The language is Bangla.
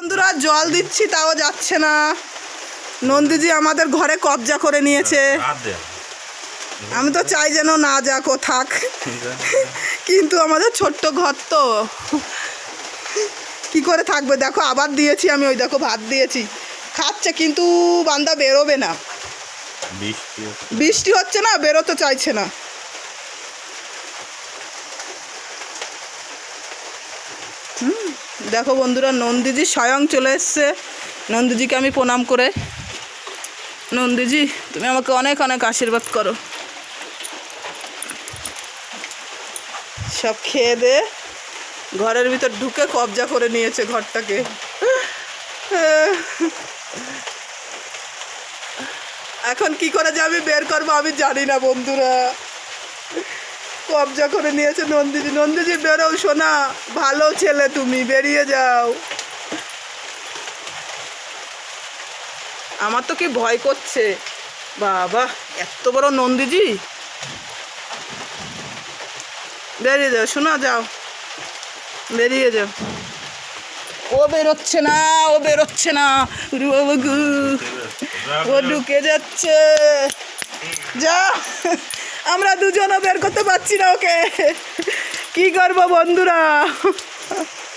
বন্ধুরা জল দিচ্ছি তাও যাচ্ছে না। নন্দীজি আমাদের ঘরে কবজা করে নিয়েছে। আমি তো চাই যেন না যাক, ও থাক, কিন্তু আমাদের ছোট্ট ঘর তো কি করে থাকবে। দেখো আবার দিয়েছি আমি, ওই দেখো ভাত দিয়েছি, খাচ্ছে কিন্তু বান্দা বেরোবে না। বৃষ্টি হচ্ছে না, বেরোতে চাইছে না। দেখো বন্ধুরা নন্দীজি স্বয়ং চলে এসছে। নন্দীজিকে আমি প্রণাম করে, নন্দীজি তুমি আমাকে অনেক অনেক আশীর্বাদ করো। সব খেয়ে দে ঘরের ভিতর ঢুকে কবজা করে নিয়েছে ঘরটাকে। এখন কি করে যে আমি বের করবো আমি জানি না বন্ধুরা। কবজা করে নিয়েছে নন্দীজি। নন্দীজি বেরো শোনা, ভালো ছেলে তুমি, বেরিয়ে যাও। আমার তো কি ভয় করছে বাবা, এত বড় নন্দীজি। বেরিয়ে যাও শোনা, যাও বেরিয়ে যাও। ও বেরোচ্ছে না, ও বেরোচ্ছে না, ও ঢুকে যাচ্ছে। যা, আমরা দুজনও বের করতে পারছি না ওকে, কি করবো বন্ধুরা।